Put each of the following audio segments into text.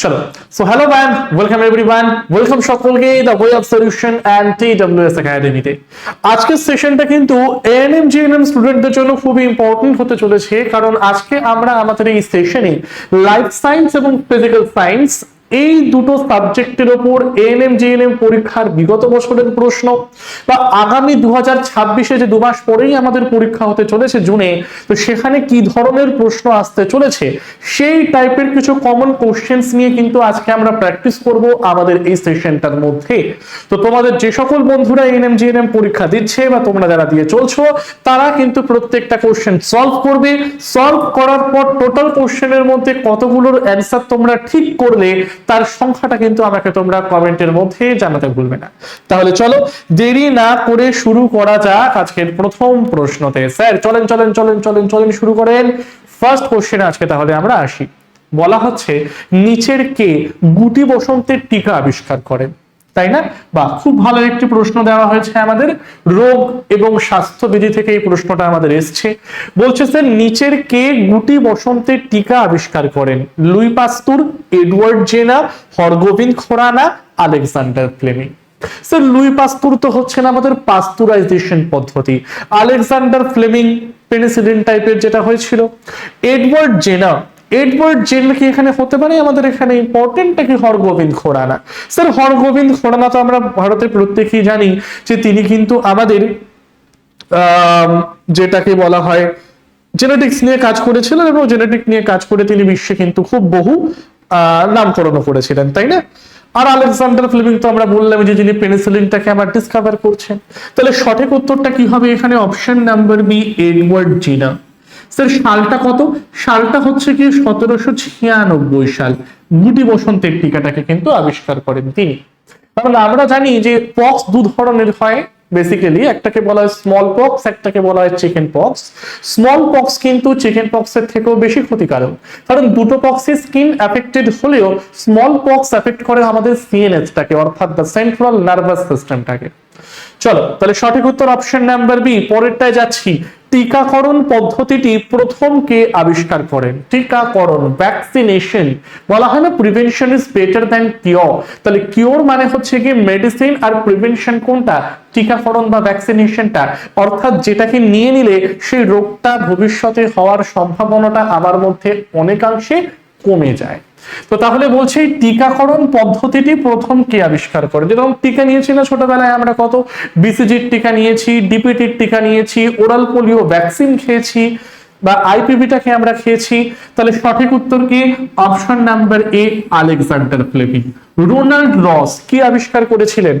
চলো so hello band, welcome everyone, welcome সকলকে the way of solution and TWS একাডেমিতে। আজকের সেশনটা কিন্তু এএনএম জিএনএম স্টুডেন্টদের জন্য খুবই ইম্পর্টেন্ট হতে চলেছে, কারণ আজকে আমরা আমাদের এই সেশনে লাইফ সায়েন্স এবং ফিজিক্যাল সায়েন্স এই দুটো সাবজেক্টের উপর এএনএম জিএনএম পরীক্ষার বিগত বছরের প্রশ্ন বা আগামী 2026-এ যে 2 মাস পরেই আমাদের পরীক্ষা হতে চলেছে জুনে, তো সেখানে কি ধরনের প্রশ্ন আসতে চলেছে সেই টাইপের কিছু কমন কোশ্চেন্স নিয়ে কিন্তু আজকে আমরা প্র্যাকটিস করব আমাদের এই সেশনটার মধ্যে। তো তোমাদের যে সকল বন্ধুরা এএনএম জিএনএম পরীক্ষা দিচ্ছে বা তোমরা যারা দিয়ে চলছো, তারা কিন্তু প্রত্যেকটা কোশ্চেন সলভ করবে। সলভ করার পর টোটাল কোশ্চেনের মধ্যে কতগুলোর অ্যান্সার তোমরা ঠিক করলে তার সংখ্যাটা কিন্তু আমাকে তোমরা কমেন্টের মধ্যে জানাতে ভুলবে না। তাহলে চলো দেরি না করে শুরু করা যাক আজকের প্রথম প্রশ্নতে। স্যার চলেন চলেন চলেন চলেন চলেন শুরু করেন। ফার্স্ট কোশ্চেনে আজকে তাহলে আমরা আসি। বলা হচ্ছে নিচের কে গুটি বসন্তের টিকা আবিষ্কার করেন? তাই না? বা খুব ভালো একটি প্রশ্ন দেওয়া হয়েছে আমাদের, রোগ এবং স্বাস্থ্যবিধি থেকে এই প্রশ্নটা আমাদের এসছে। বলছে স্যার নিচের কে গুটি বসন্তের টিকা আবিষ্কার করেন? Louis Pasteur, Edward Jenner, Hargobind Khorana, Alexander Fleming. Sir Louis Pasteur তো হচ্ছে না আমাদের পাস্তুরাইজেশন পদ্ধতি, আলেকজান্ডার ফ্লেমিং পেনিসিলিন টাইপের যেটা হয়েছিল, এডওয়ার্ড জেনার কি এখানে হতে পারে আমাদের এখানে ইম্পর্টেন্ট নাকি হরগোবিন্দ খোরানা? স্যার হরগোবিন্দ খোরানা তো আমরা ভারতের প্রত্যেকেই জানি যে তিনি কিন্তু আমাদের যেটাকে বলা হয় জেনেটিক্স নিয়ে কাজ করেছিলেন এবং জেনেটিক নিয়ে কাজ করে তিনি বিশ্বে কিন্তু খুব বহু নামকরণ করেছিলেন, তাই না? আর আলেকজান্ডার ফ্লেমিং তো আমরা বললাম যে যিনি পেনিসিলিনটাকে আবার ডিসকভার করছেন। তাহলে সঠিক উত্তরটা কি হবে এখানে? অপশন নাম্বার বি, এডওয়ার্ড জিনার। স্যার সালটা কত? সালটা হচ্ছে কি 1796 সাল। গুটি বসন্তের টিকাটাকে কিন্তু আবিষ্কার করেন তিনি। কারণ আমরা জানি যে পক্স দু ধরনের হয় বেসিক্যালি, একটাকে বলা হয় স্মল পক্স, একটাকে বলা হয় চিকেন পক্স। স্মল পক্স কিন্তু চিকেন পক্সের থেকেও বেশি ক্ষতিকারক, কারণ দুটো পক্সে স্কিন অ্যাফেক্টেড হলেও স্মল পক্স অ্যাফেক্ট করে আমাদের সিএনএসটাকে, অর্থাৎ দ্য সেন্ট্রাল নার্ভাস সিস্টেমটাকে। চলো তাহলে সঠিক উত্তর অপশন নাম্বার বি। পরেরটায় যাচ্ছি। টিকাকরণ পদ্ধতিটি প্রথম কে আবিষ্কার করেন? টিকাকরণ, ভ্যাকসিনেশন। বলা হয় না prevention is better than cure. তাহলে কিওর মানে হচ্ছে কি মেডিসিন, আর প্রিভেনশন কোনটা? টিকাকরণ বা ভ্যাকসিনেশনটা। অর্থাৎ যেটাকে নিয়ে নিলে সেই রোগটা ভবিষ্যতে হওয়ার সম্ভাবনাটা আমার মধ্যে অনেকাংশে কমে যায়। তো তাহলে বলছি টিকাকরণ পদ্ধতিটি প্রথম কে আবিষ্কার করে? যেরকম টিকা নিয়েছি না ছোটবেলায় আমরা, কত বিসিজির টিকা নিয়েছি, ডিপিটির টিকা নিয়েছি, ওরাল পোলিও ভ্যাকসিন খেয়েছি, বা আইপিভিটাকে আমরা খেয়েছি। তাহলে সঠিক উত্তর কি? Option number A, Alexander Fleming. Ronald Ross কি আবিষ্কার করেছিলেন?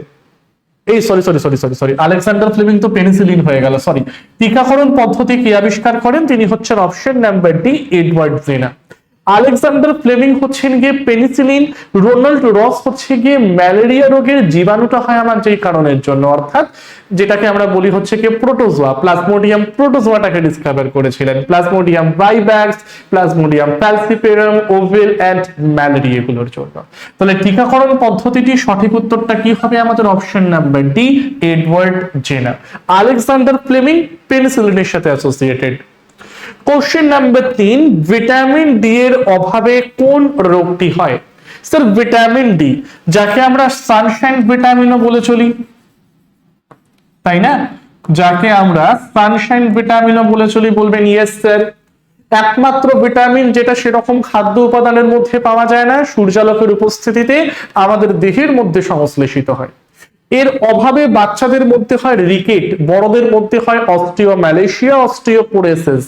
এই সরি আলেকজান্ডার ফ্লেমিং তো পেনিসিলিন হয়ে গেল, সরি। টিকাকরণ পদ্ধতি কি আবিষ্কার করেন? তিনি হচ্ছেন option number D, Edward Jenner. Alexander Fleming হচ্ছেন গিয়ে পেনিসিলিন, রোনাল্ড রস হচ্ছে গিয়ে ম্যালেরিয়া রোগের জীবাণুটা হয় আমার যেই কারণের জন্য, অর্থাৎ যেটাকে আমরা বলি হচ্ছে কি প্রোটোজোয়া, প্লাজমোডিয়াম প্রোটোজোয়াটাকে ডিসকভার করেছিলেন। Plasmodium vivax, plasmodium falciparum, ovale and malaria এগুলোর জন্য। তাহলে টিকাকরণ পদ্ধতিটি সঠিক উত্তরটা কি হবে আমাদের? Option number D, Edward Jenner. Alexander Fleming পেনিসিলিনের সাথে associated. Question number 3, vitamin D এর অভাবে কোন রোগটি হয়? স্যার ভিটামিন ডি, যাকে আমরা সানশাইন ভিটামিনও বলে চলি, তাই না? যাকে আমরা সানশাইন ভিটামিনও বলে চলি, বলবেন ইয়েস স্যার। একমাত্র ভিটামিন যেটা সেরকম খাদ্য উপাদানের মধ্যে পাওয়া যায় না, সূর্যালোকের উপস্থিতিতে আমাদের দেহের মধ্যে সংশ্লেষিত হয়। এর অভাবে বাচ্চাদের মধ্যে হয় রিকেট, বড়দের মধ্যে হয় অস্টিওম্যালেশিয়া, অস্টিওপোরোসিস,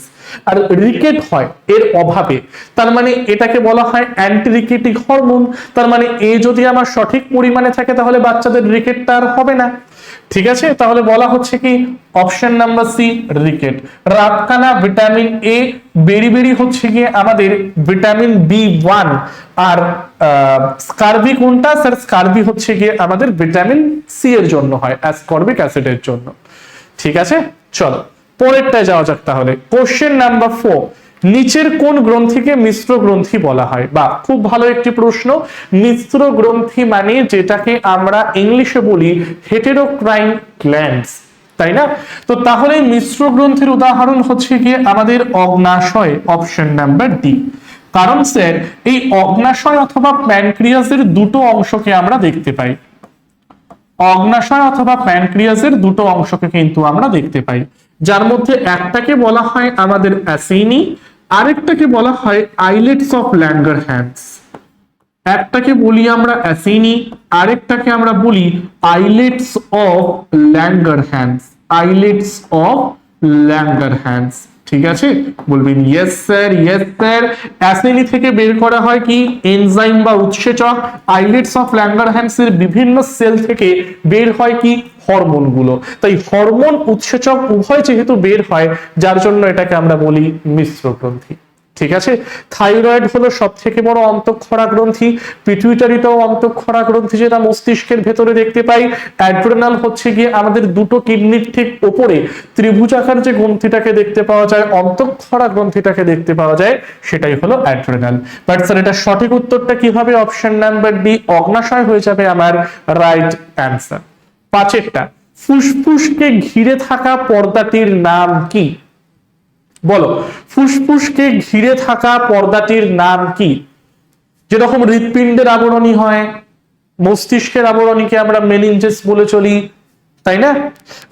আর রিকেট হয় এর অভাবে। তার মানে এটাকে বলা হয় অ্যান্টি রিকেটিক হরমোন। তার মানে এ যদি আমার সঠিক পরিমাণে থাকে তাহলে বাচ্চাদের রিকেটটা আর হবে না। ঠিক আছে, তাহলে বলা হচ্ছে কি অপশন নাম্বার সি, রিকেট। রাতকানা ভিটামিন এ, বেরিবেরি হচ্ছে গিয়ে আমাদের ভিটামিন বি1, আর স্কারবি কোনটা? স্যার স্কারবি হচ্ছে গিয়ে আমাদের ভিটামিন সি এর জন্য হয়, অ্যাসকর্বিক অ্যাসিডের জন্য। ঠিক আছে, চলো পরেরটায় যাওয়া যাক তাহলে। কোশ্চেন নাম্বার 4, নিচের কোন গ্রন্থিকে মিশ্র গ্রন্থি বলা হয়? বা খুব ভালো একটি প্রশ্ন। মিশ্র গ্রন্থি মানে যেটাকে আমরা ইংলিশে বলি হেটেরোক্রাইন গ্ল্যান্ডস, তাই না? তো তাহলে মিশ্র গ্রন্থির উদাহরণ হচ্ছে গিয়ে আমাদের অগ্নাশয়, অপশন নাম্বার ডি। কারণ স্যার এই অগ্নাশয় অথবা প্যানক্রিয়াসের দুটো অংশকে আমরা দেখতে পাই, অগ্নাশয় অথবা প্যানক্রিয়াসের দুটো অংশকে কিন্তু আমরা দেখতে পাই, যার মধ্যে একটাকে বলা হয় আমাদের অ্যাসিনি, আরেকটাকে বলা হয় আইলেটস অফ ল্যাঙ্গারহ্যান্স। একটাকে বলি আমরা অ্যাসিনি, আরেকটাকে আমরা বলি islets of Langerhans, islets of Langerhans. ঠিক আছে, বলবেন ইয়েস স্যার, ইয়েস স্যার। অ্যাসিনি থেকে বের করা হয় কি এনজাইম বা উৎসেচক, আইলেটস অফ ল্যাঙ্গারহ্যান্স এর বিভিন্ন সেল থেকে বের হয় কি হরমোন গুলো। তাই হরমোন উৎসেচক উভয় যেহেতু বের হয়, যার জন্য এটাকে আমরা বলি মিশ্র গ্রন্থি। ঠিক আছে, থাইরয়েড হলো সব থেকে বড় অন্তঃক্ষরা গ্রন্থি, পিটুইটারিটাও অন্তঃক্ষরা গ্রন্থি যেটা মস্তিষ্কের ভেতরে দেখতে পাই। অ্যাড্রেনাল হচ্ছে গিয়ে আমাদের দুটো কিডনির ঠিক উপরে ত্রিভুজাকার যে গ্রন্থিটাকে দেখতে পাওয়া যায়, অন্তঃক্ষরা গ্রন্থিটাকে দেখতে পাওয়া যায়, সেটাই হলো অ্যাড্রেনাল। বাট স্যার এটা সঠিক উত্তরটা কি হবে? অপশন নাম্বার ডি অগ্নাশয় হয়ে যাবে আমার রাইট অ্যান্সার। পাঁচেরটা, ফুসফুসকে ঘিরে থাকা পর্দাটির নাম কি? বলো, ফুসফুসকে ঘিরে থাকা পর্দাটির নাম কি? যেরকম হৃৎপিণ্ডের আবরণী হয়, মস্তিষ্কের আবরণীকে আমরা মেনিনজেস বলে চলি, তাই না?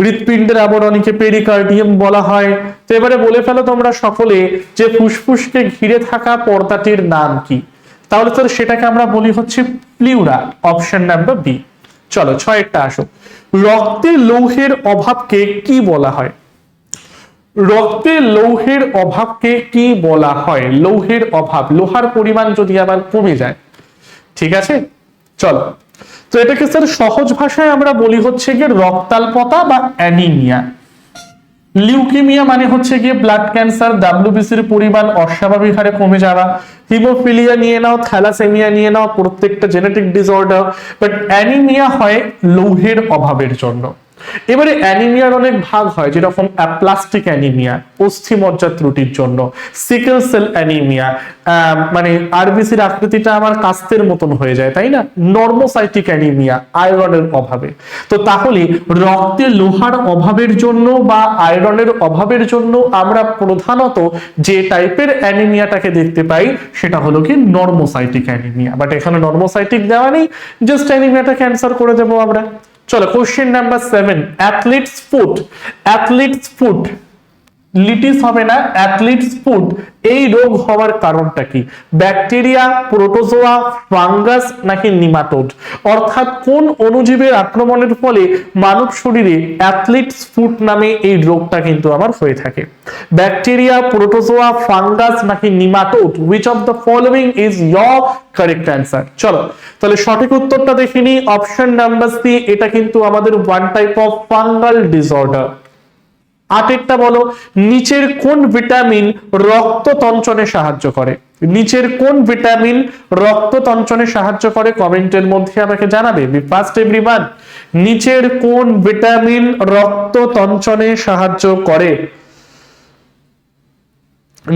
হৃৎপিণ্ডের আবরণীকে পেরিকার্ডিয়াম বলা হয়। তো এবারে বলে ফেলো তোমরা সকলে যে ফুসফুসকে ঘিরে থাকা পর্দাটির নাম কি? তাহলে তো সেটাকে আমরা বলি হচ্ছে প্লিউরা, অপশন নাম্বার বি। চলো ছয়েরটা আসো, রক্তে লৌহের অভাবকে কি বলা হয়? রক্তে লৌহের অভাবকে কি বলা হয়? লৌহের অভাব, লোহার পরিমাণ যদি আবার কমে যায়। ঠিক আছে, চলো। তো এটাকে স্যার সহজ ভাষায় আমরা বলি হচ্ছে গিয়ে রক্তাল্পতা বা অ্যানিমিয়া। লিউকেমিয়া মানে হচ্ছে গিয়ে ব্লাড ক্যান্সার, ডাব্লিউবিসির পরিমাণ অস্বাভাবিক হারে কমে যাওয়া। হিমোফিলিয়া নিয়ে নাও, থ্যালাসেমিয়া নিয়ে নাও, প্রত্যেকটা জেনেটিক ডিসঅর্ডার। বাট অ্যানিমিয়া হয় লৌহের অভাবের জন্য। এবারে অ্যানিমিয়ার অনেক ভাগ হয়, যেরকম অ্যাপ্লাস্টিক অ্যানিমিয়া অস্থিমজ্জা ত্রুটির জন্য, সিকেল সেল অ্যানিমিয়া মানে আরবিসির আকৃতিটা আমার কাস্তের মতন হয়ে যায়, তাই না? নর্মোসাইটিক অ্যানিমিয়া আয়রনের অভাবে। তো তাহলে রক্তে লোহার অভাবের জন্য বা আয়রনের অভাবের জন্য আমরা প্রধানত যে টাইপের অ্যানিমিয়াটাকে দেখতে পাই সেটা হলো কি নর্মোসাইটিক অ্যানিমিয়া। বাট এখানে নর্মোসাইটিক দেওয়া নেই, জাস্ট অ্যানিমিয়াটা ক্যান্সার করে দেবো আমরা। চলো question number 7, athlete's foot, athlete's foot লিটিস হবে না, অ্যাথলিটস ফুট এই রোগ হওয়ার কারণটা কি? ব্যাকটেরিয়া, প্রোটোজোয়া, ফাঙ্গাস নাকি নিমাটোড? অর্থাৎ কোন অণুজীবের আক্রমণের ফলে মানব শরীরে অ্যাথলিটস ফুট নামে এই রোগটা কিন্তু আমার হয়ে থাকে? ব্যাকটেরিয়া, প্রোটোজোয়া, ফাঙ্গাস নাকি nematode? Which of the following is your correct answer? চলো তাহলে সঠিক উত্তরটা দেখে নিই, অপশন নাম্বার সি, এটা কিন্তু আমাদের one type of fungal disorder. আটেরটা বলো, নিচের কোন ভিটামিন রক্ত তঞ্চনে সাহায্য করে? নিচের কোন ভিটামিন রক্ত তঞ্চনে সাহায্য করে? কমেন্টের মধ্যে আমাকে জানাবে। বি ফাস্ট এভরিওয়ান, নিচের কোন ভিটামিন রক্ত তঞ্চনে সাহায্য করে?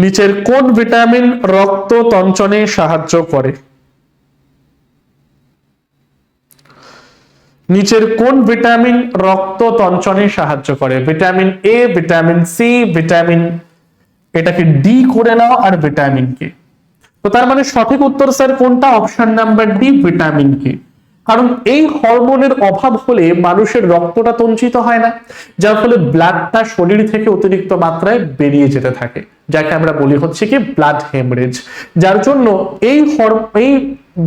নিচের কোন ভিটামিন রক্ত তঞ্চনে সাহায্য করে? নিচের কোন ভিটামিন রক্ত তঞ্চনে সাহায্য করে? Vitamin A, vitamin C, vitamin, এটাকে ডি করে নাও, আর ভিটামিন কে। তো তার মানে সঠিক উত্তর স্যার কোনটা? Option number D, vitamin K. কারণ এই হরমোনের অভাব হলে মানুষের রক্তটা তঞ্চিত হয় না, যার ফলে ব্লাডটা শরীর থেকে অতিরিক্ত মাত্রায় বেরিয়ে যেতে থাকে, যাকে আমরা বলি হচ্ছে কি ব্লাড হেমরেজ। যার জন্য এই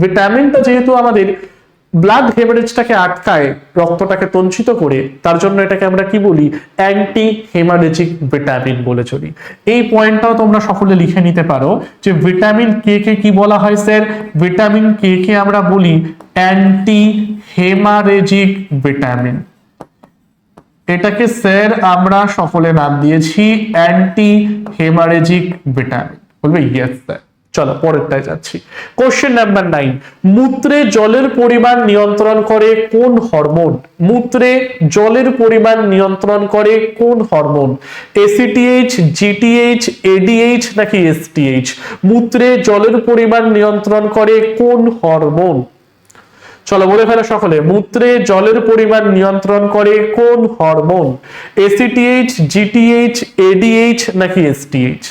ভিটামিনটা যেহেতু আমাদের ব্লাড হেমারেজটাকে আটকায়, রক্তটাকে তঞ্চিত করে, তার জন্য এটাকে আমরা কি বলি? অ্যান্টি হেমারেজিক ভিটামিন বলে চলি। এই পয়েন্টটাও তোমরা সকলে লিখে নিতে পারো যে ভিটামিন কে কে কি বলা হয় স্যার? ভিটামিন কে কে আমরা বলি অ্যান্টি হেমারেজিক ভিটামিন। এটাকে স্যার আমরা সকলে নাম দিয়েছি অ্যান্টি হেমারেজিক ভিটামিন। বলবে ইয়েস স্যার। চলো পরেরটায় যাচ্ছি, কোশ্চেন নাম্বার 9, মূত্রে জলের পরিমাণ নিয়ন্ত্রণ করে কোন হরমোন? মূত্রে জলের পরিমাণ নিয়ন্ত্রণ করে কোন হরমোন? এসিটিএইচ, জিটিএইচ, এডিএইচ নাকি এসটিএইচ? মূত্রে জলের পরিমাণ নিয়ন্ত্রণ করে কোন হরমোন? চলো বলে ফেলো সকলে, মূত্রে জলের পরিমাণ নিয়ন্ত্রণ করে কোন হরমোন? এসিটিএইচ, জিটিএইচ, এডিএইচ নাকি এসটিএইচ?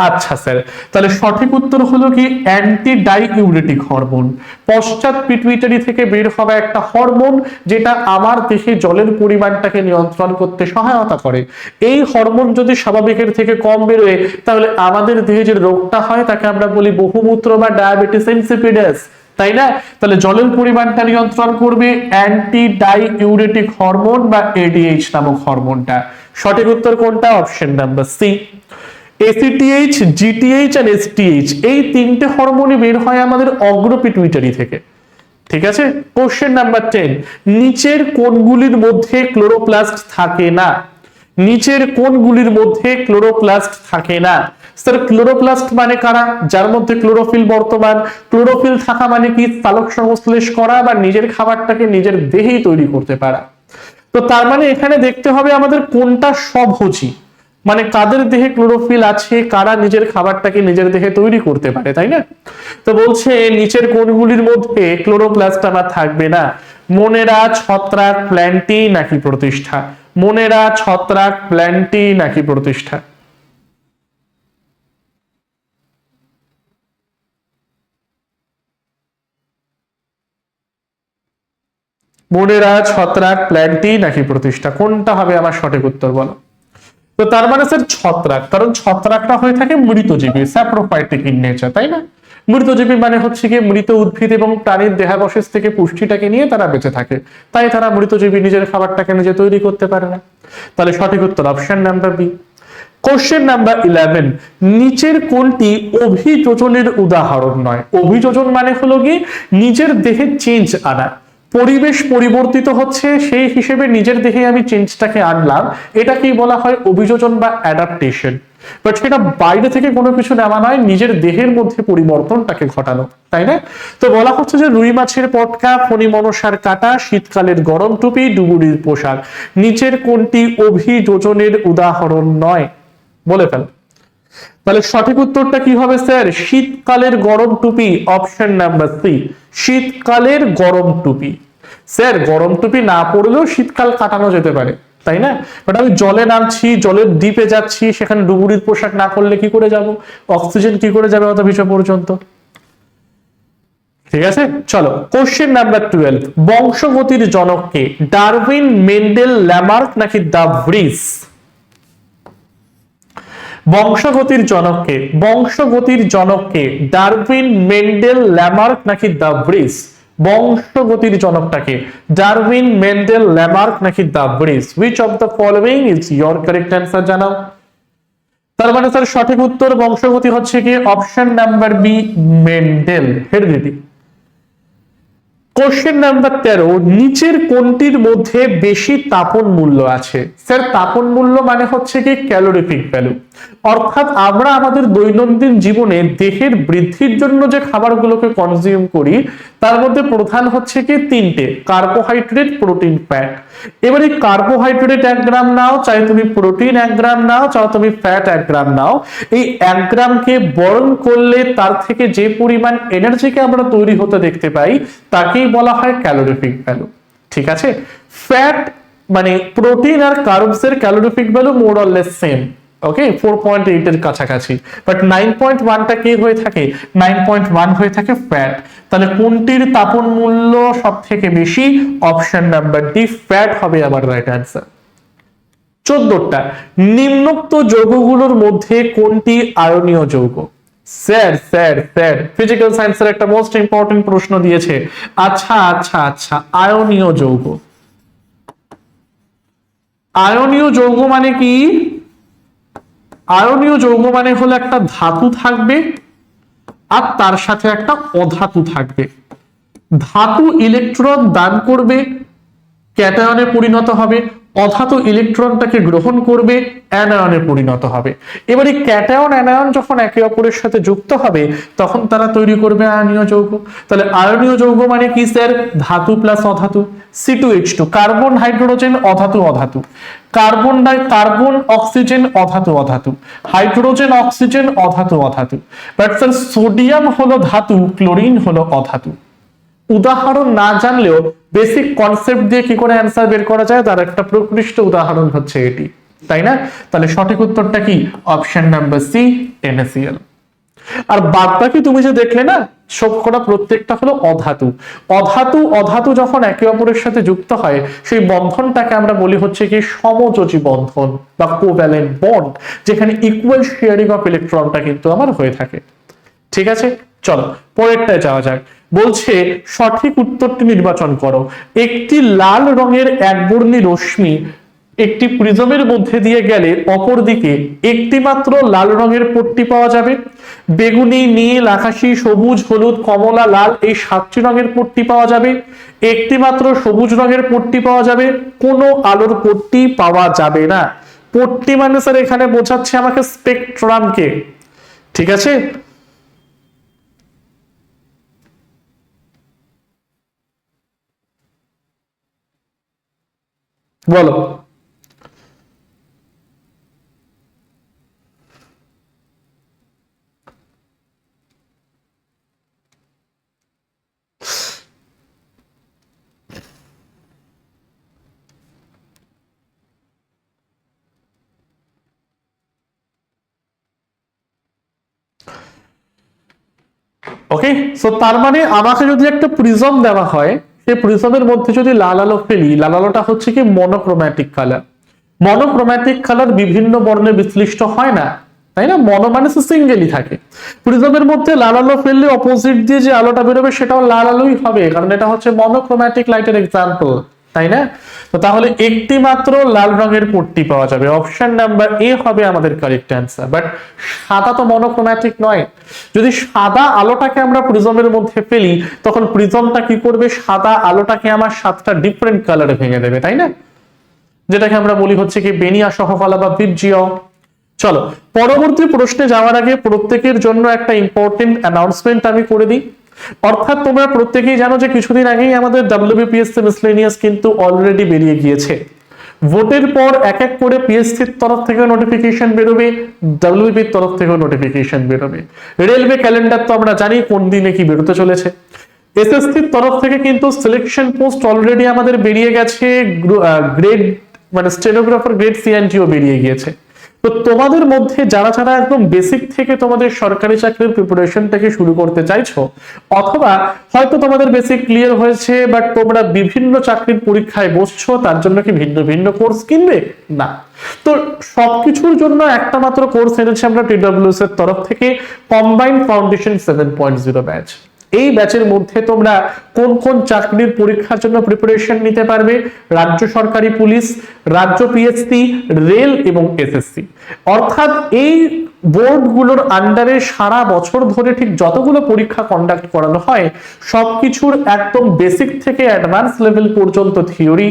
আচ্ছা স্যার, তাহলে সঠিক উত্তর হলো কি অ্যান্টি ডাইইউরেটিক হরমোন। পশ্চাৎ পিটুইটারি থেকে বের হওয়া একটা হরমোন যেটা আমার দেহে জলের পরিমাণটাকে নিয়ন্ত্রণ করতে সহায়তা করে। এই হরমোন যদি স্বাভাবিকের থেকে কম বেরোয় তাহলে আমাদের দেহে যে রোগটা হয় তাকে আমরা বলি বহুমূত্র বা ডায়াবেটিস ইনসিপিডাস, তাই না? তাহলে জলের পরিমাণটা নিয়ন্ত্রণ করবে অ্যান্টি ডাইইউরেটিক হরমোন বা এডিএইচ নামক হরমোনটা। সঠিক উত্তর কোনটা? Option number C. ACTH, GTH আর এসটিএইচ এই তিনটে হরমোনই বের হয় আমাদের অগ্র পিটুইটারি থেকে। ঠিক আছে। কোশ্চেন নাম্বার 10, নিচের কোনগুলির মধ্যে ক্লোরোপ্লাস্ট থাকে না? নিচের কোনগুলির মধ্যে ক্লোরোপ্লাস্ট থাকে না? স্যার ক্লোরোপ্লাস্ট মানে কারা? যার মধ্যে ক্লোরোফিল বর্তমান। ক্লোরোফিল থাকা মানে কি? সালোক সংশ্লেষ করা বা নিজের খাবারটাকে নিজের দেহেই তৈরি করতে পারা। তো তার মানে এখানে দেখতে হবে আমাদের কোনটা স্বভোজী, মানে কাদের দেহে ক্লোরোফিল আছে, কারা নিজের খাবারটাকে নিজের দেহে তৈরি করতে পারে, তাই না? তো বলছে নিচের কোনগুলির মধ্যে ক্লোরোপ্লাস্ট আমার থাকবে না? মনেরা, ছত্রাক, প্ল্যান্টি নাকি প্রতিষ্ঠা? মনেরা, ছত্রাক, প্ল্যান্টি নাকি প্রতিষ্ঠা? মনেরা, ছত্রাক, প্ল্যান্টি নাকি প্রতিষ্ঠা, কোনটা হবে আমার সঠিক উত্তর বলো? তো তার মানে স্যার ছত্রাক, কারণ ছত্রাকটা হয়ে থাকে মৃতজীবী, স্যাপ্রোফাইটিক ইন নেচার, তাই না? মৃতজীবী মানে হচ্ছে কি মৃত উদ্ভিদ এবং প্রাণীর দেহাবশেষ থেকে পুষ্টিটাকে নিয়ে তারা বেঁচে থাকে, তাই তারা মৃতজীবী, নিজের খাবারটাকে নিজে তৈরি করতে পারে না। তাহলে সঠিক উত্তর option number B. Question number 11, নিচের কোনটি অভিযোজনের উদাহরণ নয়? অভিযোজন মানে হলো কি নিজের দেহে চেঞ্জ আনা, পরিবেশ পরিবর্তিত হচ্ছে সেই হিসেবে নিজের দেহে আমি চেঞ্জটাকে আনলাম, এটাকেই বলা হয় অভিযোজন বা অ্যাডাপ্টেশন। বাট সেটা বাইরে থেকে কোনো কিছু নেওয়া নয়, নিজের দেহের মধ্যে পরিবর্তনটাকে ঘটানো, তাই না? তো বলা হচ্ছে যে রুই মাছের পটকা, ফণি মনসার কাটা, শীতকালের গরম টুপি, ডুবুরির পোশাক, নিচের কোনটি অভিযোজনের উদাহরণ নয়? বলে ফেল। তাহলে সঠিক উত্তরটা কি হবে স্যার? শীতকালের গরম টুপি, অপশন নাম্বার সি। শীতকালের গরম টুপি। স্যার গরম টুপি না পড়লেও শীতকাল কাটানো যেতে পারে, তাই না? বাট আমি জলে নামছি, জলের ডিপে যাচ্ছি, সেখানে ডুবুরির পোশাক না করলে কি করে যাব? অক্সিজেন কি করে যাবে অত ভিতর পর্যন্ত? ঠিক আছে, চলো কোশ্চেন নাম্বার 12, বংশগতির জনককে? ডারউইন, মেন্ডেল, ল্যামার্ক নাকি দা ভ্রিস? বংশগতির জনককে? বংশগতির জনককে ডারউইন, মেন্ডেল, ল্যামার্ক নাকি দা ভ্রিস? বংশগতির জনকটাকে ডারউইন, মেন্ডেল, ল্যামার্ক নাকি de Vries? Which of the following is your correct answer জানাও। তার মানে স্যার সঠিক উত্তর বংশগতি হচ্ছে কি option number B, Mendel, heredity. Question number 13, নিচের কোনটির মধ্যে বেশি তাপন মূল্য আছে? স্যার তাপন মূল্য মানে হচ্ছে কি ক্যালোরিফিক ভ্যালু, অর্থাৎ আমরা আমাদের দৈনন্দিন জীবনে দেহের বৃদ্ধির জন্য যে খাবারগুলোকে কনজিউম করি তার মধ্যে প্রধান হচ্ছে কি তিনটে: কার্বোহাইড্রেট, প্রোটিন, ফ্যাট। এবার এই কার্বোহাইড্রেট 1 গ্রাম নাও, চাই তুমি প্রোটিন 1 গ্রাম নাও, চাও তুমি ফ্যাট 1 গ্রাম নাও, এই 1 গ্রামকে বর্ন করলে তার থেকে যে পরিমাণ এনার্জিকে আমরা তৈরি হতে দেখতে পাই তাকেই বলা হয় ক্যালোরিফিক ভ্যালু। ঠিক আছে, ফ্যাট মানে প্রোটিন আর কার্বস এর calorific value more or less same, okay 4.8 এর কাছাকাছি, বাট 9.1টা কি হয়ে থাকে? 9.1 হয়ে থাকে ফ্যাট। তাহলে কোনটির তাপন মূল্য সব থেকে বেশি? অপশন নাম্বার ডি, ফ্যাট হবে আমার রাইট অ্যান্সার। 14টা, নিম্নোক্ত যৌগগুলোর মধ্যে কোনটি আয়নীয় যৌগ? স্যার স্যার স্যার ফিজিক্যাল সায়েন্সের একটা মোস্ট ইম্পর্টেন্ট প্রশ্ন দিয়েছে। আচ্ছা আচ্ছা আচ্ছা, আয়নীয় যৌগ। আয়নীয় যৌগ মানে কি? আয়নীয় যৌগ মানে হলো একটা ধাতু থাকবে আর তার সাথে একটা অধাতু থাকবে। ধাতু ইলেকট্রন দান করবে, ক্যাটায়নে পরিণত হবে, অধাতু ইলেকট্রনটাকে গ্রহণ করবে, অ্যানায়নে পরিণত হবে। এবার এই ক্যাটায়ন অ্যানায়ন যখন একে অপরের সাথে যুক্ত হবে তখন তারা তৈরি করবে আয়নীয় যৌগ। তাহলে আয়নীয় যৌগ মানে কি স্যার? ধাতু প্লাস অধাতু। C2H2, কার্বন, হাইড্রোজেন, অধাতু অধাতু, কার্বন অক্সিজেন, অধাতু অধাতু, হাইড্রোজেন অক্সিজেন, অধাতু অধাতু। বাট স্যার সোডিয়াম হলো ধাতু, ক্লোরিন হলো অধাতু। উদাহরণ না জানলেও বেসিক কনসেপ্ট দিয়ে কি করে অ্যান্সার বের করা যায় তার একটা প্রকৃষ্ট উদাহরণ হচ্ছে এটি। তাই না? তাহলে সঠিক উত্তরটা কি? Option number C, NaCl। আর বাদ বাকি তুমি যে দেখলে না, সবকটা প্রত্যেকটা হলো অধাতু। অধাতু অধাতু যখন একে অপরের সাথে যুক্ত হয়, সেই বন্ধনটাকে আমরা বলি হচ্ছে কি সমযোজী বন্ধন বা কোভ্যালেন্ট বন্ড, যেখানে ইকুয়াল শেয়ারিং অফ ইলেকট্রনটা কিন্তু আমার হয়ে থাকে। ঠিক আছে, চলো পরেরটায় যাওয়া যাক। বলছে সঠিক উত্তরটি নির্বাচন করো। একটি লাল রঙের একবর্ণী রশ্মি একটি প্রিজমের মধ্যে দিয়ে গেলে অপর দিকে একটি মাত্র লাল রঙের পট্টি পাওয়া যাবে। বেগুনি, নীল, আকাশী, সবুজ, হলুদ, কমলা, লাল এই 7টি রঙের পট্টি পাওয়া যাবে। একটি মাত্র সবুজ রঙের পট্টি পাওয়া যাবে, কোনো আলোর পট্টি পাওয়া যাবে না। পট্টি মানে স্যার এখানে বোঝাচ্ছে আমাকে স্পেকট্রামকে। ঠিক আছে, বলো। ওকে, সো তার মানে আমাকে যদি একটা প্রিজম দেওয়া হয়, সেই প্রিজমের মধ্যে যদি লাল আলো ফেলি, লাল আলোটা হচ্ছে কি মনোক্রোম্যাটিক কালার। মনোক্রোম্যাটিক কালার বিভিন্ন বর্ণে বিশ্লিষ্ট হয় না, তাই না? মনো মানে সিঙ্গেলই থাকে। প্রিজমের মধ্যে লাল আলো ফেললে অপোজিট দিয়ে যে আলোটা বেরোবে সেটাও লাল আলোই হবে, কারণ এটা হচ্ছে মনোক্রোম্যাটিক লাইটের এক্সাম্পল, তাই না? তো তাহলে একটি মাত্র লাল রঙের পট্টি পাওয়া যাবে, অপশন নাম্বার এ হবে আমাদের কারেক্ট অ্যান্সার। বাট সাদা তো মনোক্রোম্যাটিক নয়। যদি সাদা আলোটাকে আমরা প্রিজমের মধ্যে ফেলি, তখন প্রিজমটা কি করবে? সাদা আলোটাকে আমার 7টা ডিফারেন্ট কালারে ভেঙে দেবে, তাই না? যেটাকে আমরা বলি হচ্ছে কি বেনিয়া সহফলা বা বিপজিও। চলো পরবর্তী প্রশ্নে যাওয়ার আগে প্রত্যেকের জন্য একটা ইম্পর্টেন্ট অ্যানাউন্সমেন্ট আমি করে দিই। অর্থাৎ তোমরা প্রত্যেকেই জানো যে কিছুদিন আগেই আমাদের WBPSC মিসলেনিয়াস কিন্তু অলরেডি বেরিয়ে গিয়েছে। ভোটের পর এক এক করে পিএসসির তরফ থেকে নোটিফিকেশন বেরোবে, WBPর তরফ থেকে নোটিফিকেশন বেরোবে। রেলওয়ে ক্যালেন্ডার তো আমরা জানি কোন দিনে কি বেরোতে চলেছে। এসএসসির তরফ থেকে কিন্তু সিলেকশন পোস্ট অলরেডি আমাদের বেরিয়ে গেছে, গ্রেড মানে স্টেনোগ্রাফার গ্রেড CNTও বেরিয়ে গিয়েছে। তো তোমাদের মধ্যে যারা যারা একদম বেসিক থেকে তোমাদের সরকারি চাকরির প্রিপারেশনটাকে শুরু করতে চাইছো, অথবা হয়তো তোমাদের বেসিক ক্লিয়ার হয়েছে বাট তোমরা বিভিন্ন চাকরির পরীক্ষায় বসছো, তার জন্য কি ভিন্ন ভিন্ন কোর্স কিনবে? না। তো সবকিছুর জন্য একটা মাত্র কোর্স এনেছে আমরা TWS এর তরফ থেকে, কম্বাইন্ড ফাউন্ডেশন 7.0 ব্যাচ। এই ব্যাচের মধ্যে তোমরা কোন কোন চাকরির পরীক্ষার জন্য প্রিপারেশন নিতে পারবে? রাজ্য সরকারি পুলিশ, রাজ্য পিএসসি, রেল এবং এসএসসি। অর্থাৎ এই বোর্ডগুলোর আন্ডারে সারা বছর ধরে ঠিক যতগুলো পরীক্ষা কন্ডাক্ট করানো হয়, সবকিছুর একদম বেসিক থেকে অ্যাডভান্স লেভেল পর্যন্ত থিওরি,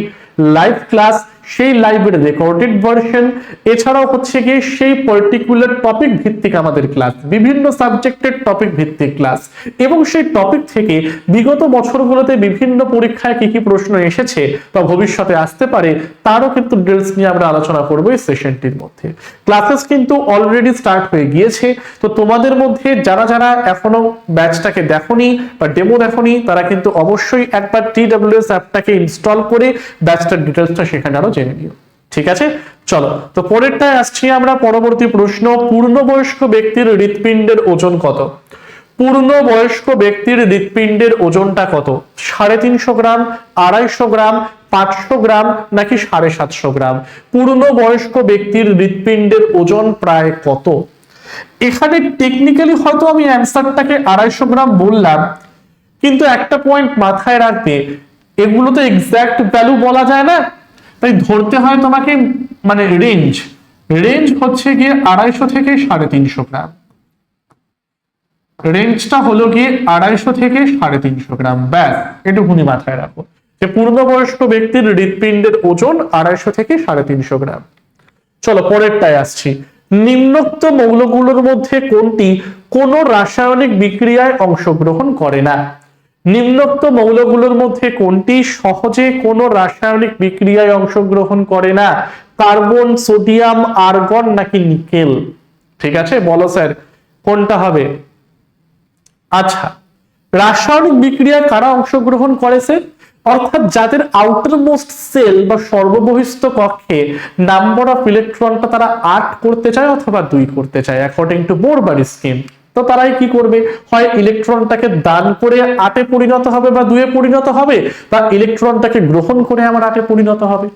লাইভ ক্লাস, সেই লাইভের রেকর্ডেড ভার্সন, এছাড়াও হচ্ছে গিয়ে সেই পার্টিকুলার টপিক ভিত্তিক আমাদের ক্লাস, বিভিন্ন সাবজেক্টের টপিক ভিত্তিক ক্লাস, এবং সেই টপিক থেকে বিগত বছরগুলোতে বিভিন্ন পরীক্ষায় কি কি প্রশ্ন এসেছে বা ভবিষ্যতে আসতে পারে তারও কিন্তু ডিটেইলস নিয়ে আমরা আলোচনা করব এই সেশনটির মধ্যে। ক্লাসেস কিন্তু অলরেডি স্টার্ট হয়ে গিয়েছে। তো তোমাদের মধ্যে যারা যারা এখনো ব্যাচটাকে দেখোনি বা ডেমো দেখোনি, তারা কিন্তু অবশ্যই একবার TWS অ্যাপটাকে ইনস্টল করে ব্যাচটার ডিটেইলসটা সেখানে আরো জেনে নিও। ঠিক আছে, চলো তো পরেরটায় আসছি আমরা। পরবর্তী প্রশ্ন, পূর্ণবয়স্ক ব্যক্তির হৃৎপিণ্ডের ওজন কত? পূর্ণবয়স্ক ব্যক্তির হৃৎপিণ্ডের ওজনটা কত? 350 গ্রাম, 250 গ্রাম, 500 গ্রাম নাকি 750 গ্রাম? পূর্ণবয়স্ক ব্যক্তির হৃৎপিণ্ডের ওজন প্রায় কত? এখানে টেকনিক্যালি হয়তো আমি অ্যান্সারটাকে 250 গ্রাম বললাম, কিন্তু একটা পয়েন্ট মাথায় রাখবে, এগুলো তো এক্সাক্ট ভ্যালু বলা যায় না, তাই ধরতে হয় তোমাকে মানে রেঞ্জ। রেঞ্জ হচ্ছে গিয়ে 250 থেকে 350 গ্রাম। রেঞ্জটা হলো গিয়ে 250 থেকে 350 গ্রাম, ব্যাস এটুকুনি মাথায় রাখো যে পূর্ণবয়স্ক ব্যক্তির হৃৎপিণ্ডের ওজন 250 থেকে 350 গ্রাম। চলো পরেরটায় আসছি। নিম্নোক্ত মৌলগুলোর মধ্যে কোনটি কোনো রাসায়নিক বিক্রিয়ায় অংশগ্রহণ করে না? নিম্নোক্ত মৌলগুলোর মধ্যে কোনটি সহজে কোনো রাসায়নিক বিক্রিয়ায় অংশগ্রহণ করে না? কার্বন, সোডিয়াম, আর্গন নাকি নিকেল? ঠিক আছে, বলো স্যার কোনটা হবে? আচ্ছা, রাসায়নিক বিক্রিয়ায় কারা অংশগ্রহণ করেছে? অর্থাৎ যাদের আউটার মোস্ট সেল বা সর্ববহিস্থ কক্ষে নাম্বার অফ ইলেকট্রনটা তারা 8 করতে চায় অথবা 2 করতে চায় অ্যাকর্ডিং টু বোর-বারি স্কিম, তো তারাই কি করবে, হয় ইলেকট্রনটাকে দান করে 8 পরিণত হবে বা 2 পরিণত হবে, বা ইলেকট্রনটাকে গ্রহণ করে আমার 8 পরিণত হবে।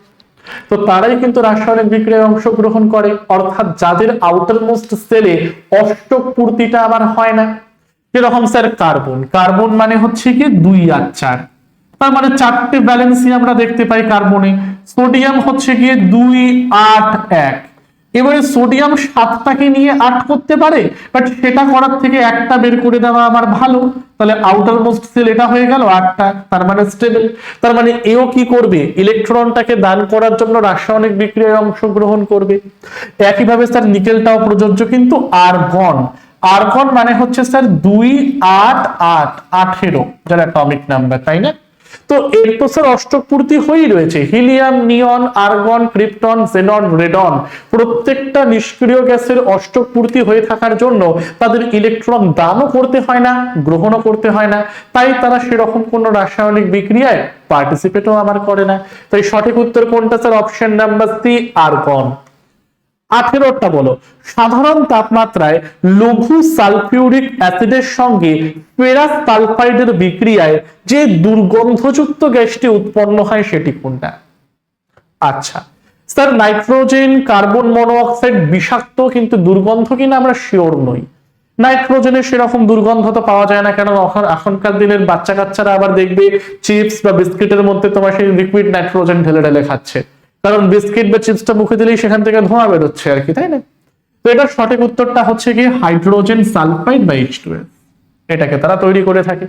তো তারাই কিন্তু রাসায়নিক বিক্রিয়ায় অংশগ্রহণ করে। অর্থাৎ যাদের আউটার মোস্ট সেলে অষ্টক পূর্তিটা আবার হয় না, যেরকম স্যার কার্বন, কার্বন মানে হচ্ছে কি 2 আর 4, তার মানে 4টে ব্যালেন্সই আমরা দেখতে পাই কার্বনে। সোডিয়াম হচ্ছে গিয়ে 2 8 1, এবারে সোডিয়াম 7টাকে নিয়ে 8 করতে পারে, বাট সেটা করার থেকে একটা বের করে দেওয়া আমার ভালো, তাহলে আউটার মোস্ট সেল এটা হয়ে গেল 8টা, তার মানে স্টেবল। তার মানে এও কি করবে, ইলেকট্রনটাকে দান করার জন্য রাসায়নিক বিক্রিয়ায় অংশগ্রহণ করবে। একইভাবে স্যার নিকেলটাও প্রযোজ্য, কিন্তু আর্গন, আর্গন মানে হচ্ছে স্যার 2 8 8 18 যার অ্যাটমিক নাম্বার, তাই না? তো এর তো স্যার অষ্টক পূর্তি হয়েই রয়েছে, হিলিয়াম, নিয়ন, আর্গন, ক্রিপ্টন, জেনন, রেডন, প্রত্যেকটা নিষ্ক্রিয় গ্যাসের অষ্টক পূর্তি হয়ে থাকার জন্য তাদের ইলেকট্রন দানও করতে হয় না, গ্রহণও করতে হয় না, তাই তারা সেরকম কোনো রাসায়নিক বিক্রিয়ায় পার্টিসিপেটও আমার করে না। তাই সঠিক উত্তর কোনটা sir? Option number C, argon. 18টা বলো, সাধারণ তাপমাত্রায় লঘু সালফিউরিক অ্যাসিডের সঙ্গে ফেরাস সালফাইডের বিক্রিয়ায় যে দুর্গন্ধযুক্ত গ্যাসটি উৎপন্ন হয় সেটি কোনটা? আচ্ছা স্যার, নাইট্রোজেন, কার্বন মনোঅক্সাইড বিষাক্ত, কিন্তু দুর্গন্ধ কিনা আমরা শিওর নই। নাইট্রোজেনের সেরকম দুর্গন্ধ তো পাওয়া যায় না, কেন এখনকার দিনের বাচ্চা কাচ্চারা আবার দেখবে চিপস বা বিস্কিটের মধ্যে তোমার সেই লিকুইড নাইট্রোজেন ঢেলে ঢেলে খাচ্ছে, কারণ বিস্কিট বা চিপসটা মুখে দিলেই সেখান থেকে ধোঁয়া বেরোচ্ছে আর কি, তাই না? তো এটার সঠিক উত্তরটা হচ্ছে কি হাইড্রোজেন সালফাইড বা H2S, এটাকে তারা তৈরি করে থাকে।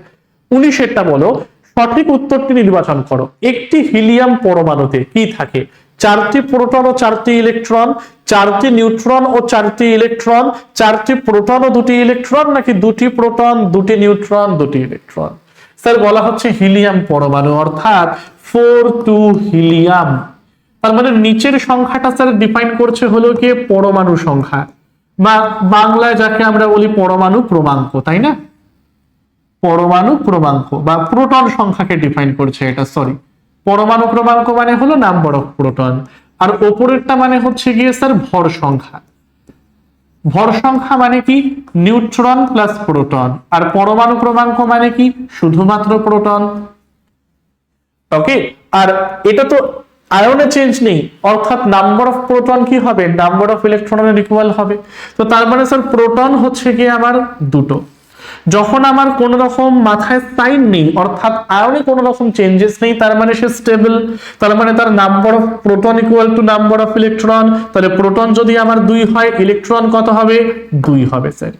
19টা বলো, সঠিক উত্তরটি নির্বাচন করো। একটি হিলিয়াম পরমাণুতে কি থাকে? 4টি প্রোটন ও 4টি ইলেকট্রন, 4টি নিউট্রন ও 4টি ইলেকট্রন, 4টি প্রোটন ও 2টি ইলেকট্রন, নাকি 2টি প্রোটন 2টি নিউট্রন 2টি ইলেকট্রন? স্যার বলা হচ্ছে হিলিয়াম পরমাণু, অর্থাৎ 4 হিলিয়াম। তার মানে নিচের সংখ্যাটা স্যার ডিফাইন করছে হলো কি পরমাণু সংখ্যা, বা বাংলায় যাকে আমরা বলি পরমাণু ক্রমাঙ্ক, তাই না? পরমাণু ক্রমাঙ্ক বা প্রোটন সংখ্যাকে ডিফাইন করছে এটা, সরি, পরমাণু ক্রমাঙ্ক মানে হলো নাম্বার অফ প্রোটন, আর ওপরেরটা মানে হচ্ছে গিয়ে স্যার ভর সংখ্যা। ভর সংখ্যা মানে কি? নিউট্রন প্লাস প্রোটন, আর পরমাণু ক্রমাঙ্ক মানে কি? শুধুমাত্র প্রোটন। ওকে, আর এটা তো আয়নে চেঞ্জ নেই, অর্থাৎ নাম্বার অফ প্রোটন কি হবে? নাম্বার অফ ইলেকট্রনের ইকুয়াল হবে। তো তার মানে স্যার প্রোটন হচ্ছে কি আমার 2টো। যখন আমার কোন রকম মাথায় সাইন নেই, অর্থাৎ আয়নে কোন রকম চেঞ্জেস নেই, তার মানে সে স্টেবল, তার মানে তার number of proton equal to number of electron. তাহলে প্রোটন যদি আমার 2 হয়, ইলেকট্রন কত হবে? 2 হবে স্যার।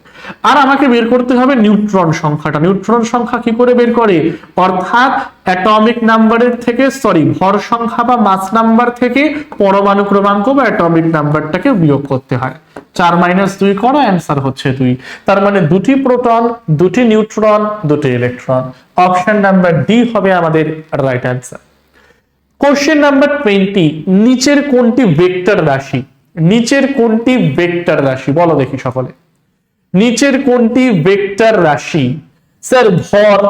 আর আমাকে বের করতে হবে নিউট্রন সংখ্যাটা। নিউট্রন সংখ্যা কি করে বের করে? অর্থাৎ অ্যাটমিক নাম্বারের থেকে, সরি, ভর সংখ্যা বা মাস নাম্বার থেকে পরমাণু ক্রমাঙ্ক বা অ্যাটমিক নাম্বারটাকে বিয়োগ করতে হয়। 4 - 2 করো, অ্যান্সার হচ্ছে 2। তার মানে 2টি প্রোটন, 2টি নিউট্রন, 2টি ইলেকট্রন। অপশন নাম্বার ডি হবে আমাদের রাইট অ্যান্সার। কোশ্চেন নাম্বার 20, নিচের কোনটি ভেক্টর রাশি? নিচের কোনটি ভেক্টর রাশি বলো দেখি সকলে। নিচের কোনটি ভেক্টর রাশি? স্যার ভর,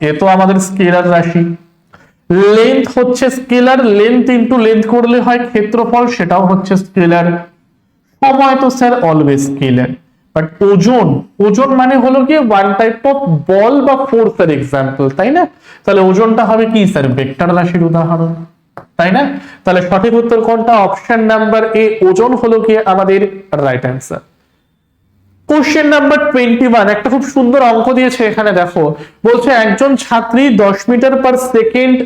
এ তো আমাদের স্কেলার রাশি। লেন্থ হচ্ছে স্কেলার, লেন্থ ইনটু লেন্থ করলে হয় ক্ষেত্রফল, সেটাও হচ্ছে স্কেলার। সময় তো স্যার অলওয়েজ স্কেলার। বাট ওজন, ওজন মানে হলো কি ওয়ান টাইপ অফ বল বা ফোর্সের এক্সাম্পল, তাই না? তাহলে ওজনটা হবে কি স্যার? ভেক্টর রাশির উদাহরণ, তাই না? তাহলে সঠিক উত্তর কোনটা? অপশন নাম্বার এ, ওজন হলো কি আমাদের রাইট অ্যান্সার। কোশ্চেন নাম্বার 21, একটা খুব সুন্দর অঙ্ক দিয়েছে এখানে, দেখো বলছে একজন ছাত্রী 10 মিটার পার সেকেন্ড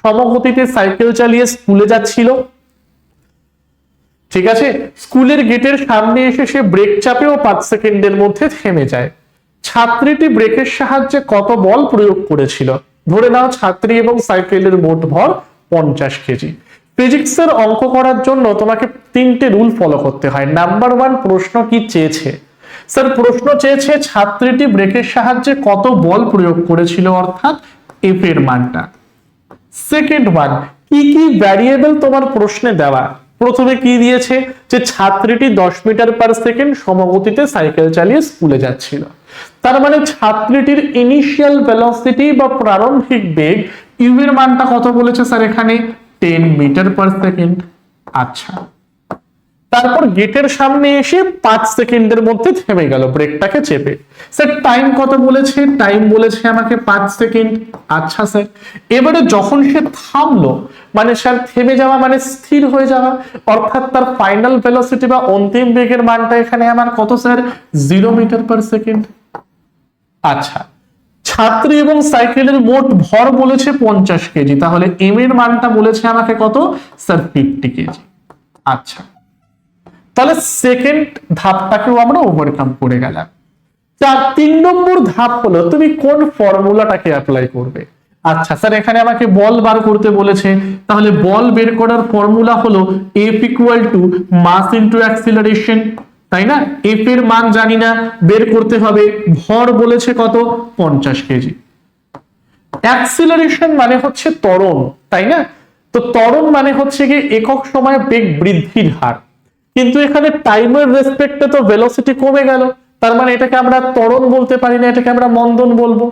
সমগতিতে সাইকেল চালিয়ে স্কুলে যাচ্ছিল, ঠিক আছে? স্কুলের গেটের সামনে এসে সে ব্রেক চাপে ও 5 সেকেন্ডের মধ্যে থেমে যায়। ছাত্রীটি ব্রেকের সাহায্যে কত বল প্রয়োগ করেছিল? ধরে নাও ছাত্রী এবং সাইকেলের মোট ভর 50 কেজি। ফিজিক্সের অঙ্ক করার জন্য তোমাকে 3টে রুল ফলো করতে হয়। নাম্বার 1, প্রশ্ন কি চেয়েছে? স্যার প্রশ্ন চেয়েছে ছাত্রীটি ব্রেকের সাহায্যে কত বল প্রয়োগ করেছিল, অর্থাৎ এফ এর মানটা। সেকেন্ড ওয়ান, কি কি ভ্যারিয়েবল তোমার প্রশ্নে দেওয়া? প্রথমে কি দিয়েছে? যে ছাত্রীটি 10 মিটার পার সেকেন্ড সমগতিতে সাইকেল চালিয়ে স্কুলে যাচ্ছিল। তার মানে ছাত্রীটির ইনিশিয়াল ভেলোসিটি বা প্রারম্ভিক বেগ ইউ এর মানটা কত বলেছে স্যার এখানে 10 মিটার পার সেকেন্ড। আচ্ছা, তারপর গেটের সামনে এসে 5 সেকেন্ডের মধ্যে থেমে গেল ব্রেকটাকে চেপে। স্যার টাইম কত বলেছে? টাইম বলেছে আমাকে 5 সেকেন্ড। আচ্ছা স্যার, এবারে যখন সে থামলো, মানে স্যার থেমে যাওয়া মানে স্থির হয়ে যাওয়া, অর্থাৎ তার ফাইনাল ভেলোসিটি বা অন্তিম বেগের মানটা এখানে আমার কত স্যার? 0 metre per second. আচ্ছা, ছাত্রী এবং সাইকেলের মোট ভর বলেছে 50 কেজি, তাহলে এম এর মানটা বলেছে আমাকে কত স্যার? 50 কেজি। আচ্ছা, তাহলে সেকেন্ড ধাপটাকেও আমরা ওভারকাম করে গেলাম। 3 নম্বর ধাপ হলো তুমি কোন ফর্মুলাটাকে অ্যাপ্লাই করবে। আচ্ছা স্যার, এখানে আমাকে বল বার করতে বলেছে, তাহলে বল বের করার ফর্মুলা হলো F equal to mass into acceleration, তাই না? এফ এর মান জানি না, বের করতে হবে। ভর বলেছে কত? 50 কেজি। অ্যাক্সিলারেশন মানে হচ্ছে ত্বরণ, তাই না? তো ত্বরণ মানে হচ্ছে কি একক সময়ে বেগ বৃদ্ধির হার, কিন্তু এখানে টাইমের রেসপেক্টে তো ভেলোসিটি কমে গেল, তার মানে এটাকে আমরা ত্বরণ বলতে পারি না, এটাকে আমরা মন্দন বলবো,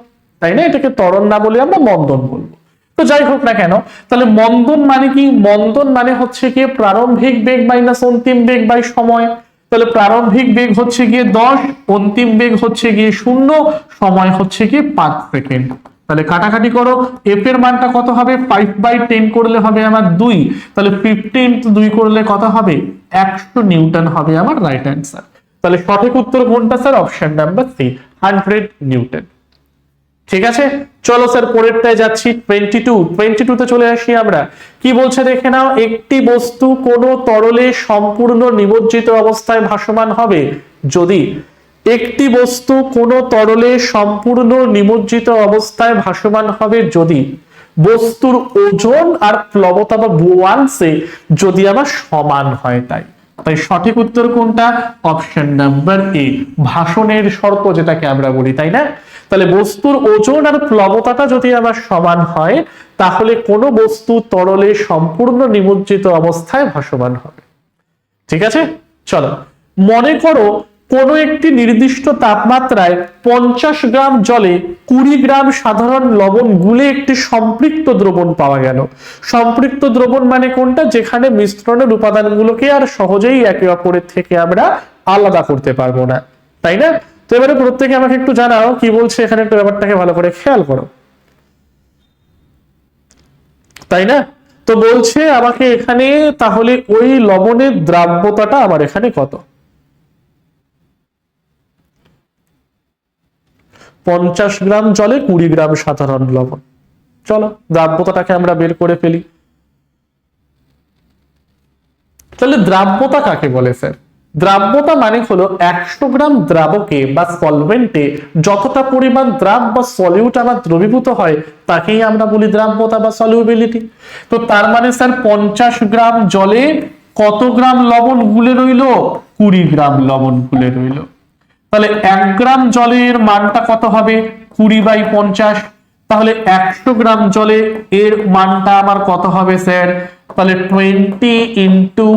তাই না? এটাকে ত্বরণ না বলে আমরা মন্দন বলবো। তো যাই হোক না কেন, তাহলে মন্দন মানে কি? মন্দন মানে হচ্ছে কি প্রারম্ভিক বেগ মাইনাস অন্তিম বেগ বাই সময়। তাহলে প্রারম্ভিক বেগ হচ্ছে গিয়ে 10, অন্তিম বেগ হচ্ছে গিয়ে 0, সময় হচ্ছে গিয়ে 5 সেকেন্ড। তাহলে কাটাকাটি করো, এফ এর মানটা কত হবে? 5/10 করলে হবে আমার 2, তাহলে 50 × 2 করলে কত হবে? 100 নিউটন হবে আমার রাইট অ্যান্সার। তাহলে সঠিক উত্তর কোনটা sir? Option number C, 100 newton. ঠিক আছে, চলো স্যার পরেরটায় যাচ্ছি। 22 তে চলে আসি আমরা। কি বলছে দেখে নাও, একটি বস্তু কোন তরলে সম্পূর্ণ নিমজ্জিত অবস্থায় ভাসমান হবে যদি, একটি বস্তু কোন তরলে সম্পূর্ণ নিমজ্জিত অবস্থায় ভাসমান হবে যদি বস্তুর ওজন আর প্লবতা বা বুয়ান্সে যদি আবার সমান হয়। তাই সঠিক উত্তর কোনটা? অপশন নাম্বার এ, ভাসনের শর্ত যেটাকে আমরা বলি, তাই না? তাহলে বস্তুর ওজন আর প্লবতাটা যদি আবার সমান হয় তাহলে কোন বস্তু তরলে সম্পূর্ণ নিমজ্জিত অবস্থায় ভাসমান হবে। ঠিক আছে, চলো মনে করো কোন একটি নির্দিষ্ট তাপমাত্রায় 50 গ্রাম জলে 20 গ্রাম সাধারণ লবণ গুলে একটি সম্পৃক্ত দ্রবণ পাওয়া গেল। সম্পৃক্ত দ্রবণ মানে কোনটা? যেখানে মিশ্রণের উপাদানগুলোকে আর সহজেই একে অপরের থেকে আমরা আলাদা করতে পারবো না, তাই না? তো এবারে প্রত্যেকে আমাকে একটু জানাও কি বলছে এখানে, একটু ব্যাপারটাকে ভালো করে খেয়াল করো, তাই না? তো বলছে আমাকে এখানে, তাহলে ওই লবণের দ্রাব্যতাটা আমার এখানে কত? 50 গ্রাম জলে 20 গ্রাম সাধারণ লবণ। চলো দ্রাব্যতাটাকে আমরা বের করে ফেলি। তাহলে দ্রাব্যতা কাকে বলে স্যার? দ্রাব্যতা মানে হলো 100 গ্রাম দ্রাবকে বা সলভেন্টে যতটা পরিমাণ দ্রাব বা সলিউট আমার দ্রবীভূত হয় তাকেই আমরা বলি দ্রাব্যতা বা সলিউবিলিটি। তো তার মানে স্যার 50 গ্রাম জলে কত গ্রাম লবণ গুলে রইল? 20 গ্রাম লবণ গুলে রইল। তাহলে 1 গ্রাম জলের মানটা কত হবে? 20/50। তাহলে 100 গ্রাম জলে এর মানটা আমার কত হবে স্যার? তাহলে 20 ×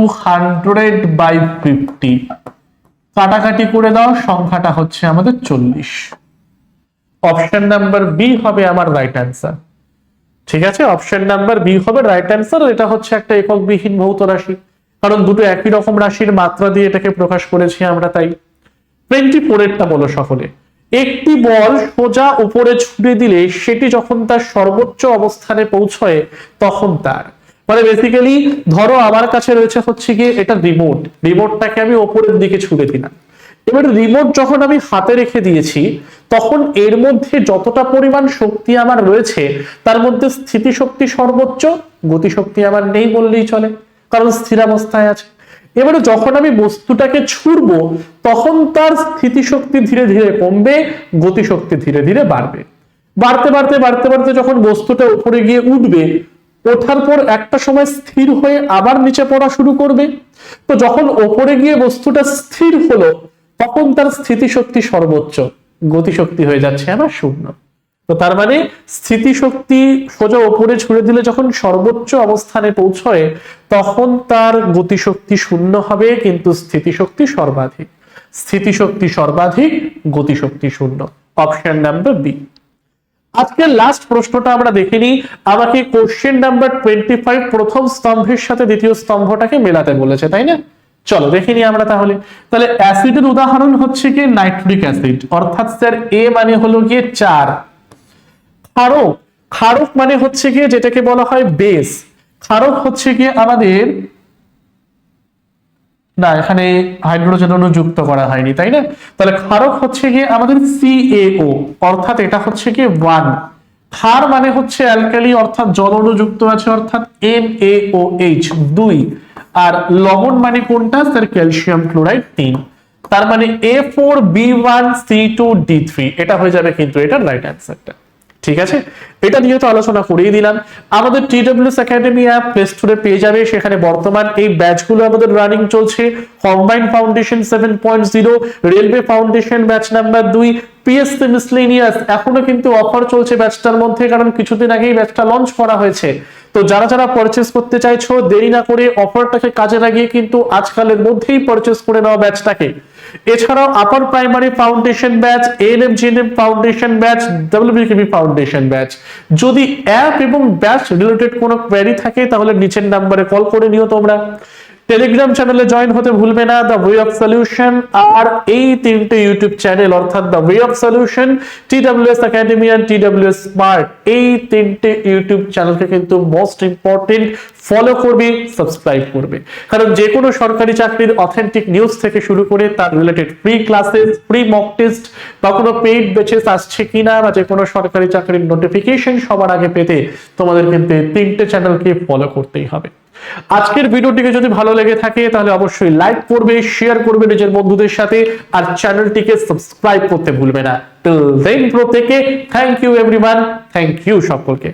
100/50। কাটাকাটি করে দাও, সংখ্যাটা হচ্ছে আমাদের 40। অপশন নাম্বার বি হবে আমার রাইট অ্যান্সার। ঠিক আছে, অপশন নাম্বার বি হবে রাইট অ্যান্সার। এটা হচ্ছে একটা একক বিহীন ভৌত রাশি, কারণ দুটো একই রকম রাশির মাত্রা দিয়ে এটাকে প্রকাশ করেছি আমরা, তাই। 24টা বলো সকলে। একটি বল সোজা উপরে ছুড়ে দিলে সেটি যখন তার সর্বোচ্চ অবস্থানে পৌঁছয় তখন তার, মানে বেসিক্যালি ধরো আমার কাছে রয়েছে হচ্ছে গিয়ে এটা রিমোট, রিমোটটাকে আমি উপরের দিকে ছুড়ে দিলাম। এবার রিমোট যখন আমি হাতে রেখে দিয়েছি তখন এর মধ্যে যতটা পরিমাণ শক্তি আমার রয়েছে তার মধ্যে স্থিতিশক্তি সর্বোচ্চ, গতিশক্তি আমার নেই বললেই চলে, কারণ স্থিরাবস্থায় আছে। এবারে যখন আমি বস্তুটাকে ছুড়বো তখন তার স্থিতিশক্তি ধীরে ধীরে কমবে, গতিশক্তি ধীরে ধীরে বাড়বে। বাড়তে বাড়তে বাড়তে বাড়তে যখন বস্তুটা উপরে গিয়ে উঠবে, ওঠার পর একটা সময় স্থির হয়ে আবার নিচে পড়া শুরু করবে। তো যখন ওপরে গিয়ে বস্তুটা স্থির হলো তখন তার স্থিতিশক্তি সর্বোচ্চ, গতিশক্তি হয়ে যাচ্ছে আমার 0। তো তার মানে স্থিতিশক্তি সোজা উপরে ছুড়ে দিলে যখন সর্বোচ্চ অবস্থানে পৌঁছয় তখন তার গতিশক্তি 0 হবে, কিন্তু স্থিতিশক্তি সর্বাধিক। স্থিতিশক্তি সর্বাধিক, গতিশক্তি 0। Option number B. আজকের লাস্ট প্রশ্নটা আমরা দেখে নিই। আমাকে কোশ্চেন নাম্বার 25 প্রথম স্তম্ভের সাথে দ্বিতীয় স্তম্ভটাকে মেলাতে বলেছে, তাই না? চলো দেখে নিই আমরা তাহলে। তাহলে অ্যাসিডের উদাহরণ হচ্ছে কি নাইট্রিক অ্যাসিড, অর্থাৎ স্যার এ মানে হলো গিয়ে 4। ক্ষারক, ক্ষারক মানে হচ্ছে গিয়ে যেটাকে বলা হয় বেস। ক্ষারক হচ্ছে গিয়ে আমাদের, না এখানে হাইড্রোজেন অণু যুক্ত করা হয়নি, তাই না? তাহলে ক্ষারক হচ্ছে গিয়ে আমাদের CaO, অর্থাৎ এটা হচ্ছে গিয়ে 1। ক্ষার মানে হচ্ছে অ্যালকালি, অর্থাৎ জল অণু যুক্ত আছে, অর্থাৎ NaOH 2। আর লবণ মানে কোনটা স্যার? Calcium chloride 3। তার মানে A4B1C2D3, এটা হয়ে যাবে কিন্তু এটার রাইট অ্যান্সারটা। ঠিক আছে, এটা নিয়ে তো আলোচনা করেই দিলাম। আমাদের TWS একাডেমি অ্যাপ প্লে স্টোরে পেয়ে যাবে, সেখানে বর্তমান এই ব্যাচগুলো আমাদের রানিং চলছে। Combined foundation 7.0, railway foundation batch number 2, PSC miscellaneous এখনো কিন্তু অফার চলছে ব্যাচটার মধ্যে, কারণ কিছুদিন আগেই ব্যাচটা লঞ্চ করা হয়েছে। তো যারা যারা পারচেস করতে চাইছো, দেরি না করে অফারটাকে কাজে লাগিয়ে কিন্তু আজকালের মধ্যেই পারচেস করে নাও ব্যাচটাকে। এছাড়াও upper primary foundation batch, ANM GNM foundation batch, WBKB foundation batch. যদি অ্যাপ এবং ব্যাচ রিলেটেড কোনো কোয়েরি থাকে তাহলে নিচের নাম্বারে কল করে নিও তোমরা। টেলিগ্রাম চ্যানেলে জয়েন হতে ভুলবে না, দ্য ওয়ে অফ সলিউশন। আর এই তিনটে ইউটিউব চ্যানেল অর্থাৎ the way of solution, TWS academy and TWS smart, এই তিনটে ইউটিউব চ্যানেলকে কিন্তু মোস্ট ইম্পর্টেন্ট ফলো করবে, সাবস্ক্রাইব করবে। কারণ যে কোনো সরকারি চাকরির অথেন্টিক নিউজ থেকে শুরু করে তার related free classes, free mock test বা কোনো পেইড ব্যাচেস আসছে কিনা, বা যে কোনো সরকারি চাকরির নোটিফিকেশন সবার আগে পেতে তোমাদের কিন্তু এই তিনটে চ্যানেলকে ফলো করতেই হবে। আজকের ভিডিওটিকে যদি ভালো লেগে থাকে তাহলে অবশ্যই লাইক করবে, শেয়ার করবে নিজের বন্ধুদের সাথে, আর চ্যানেলটিকে সাবস্ক্রাইব করতে ভুলবে না। টিল দেন প্রত্যেককে thank you everyone, thank you সকলকে।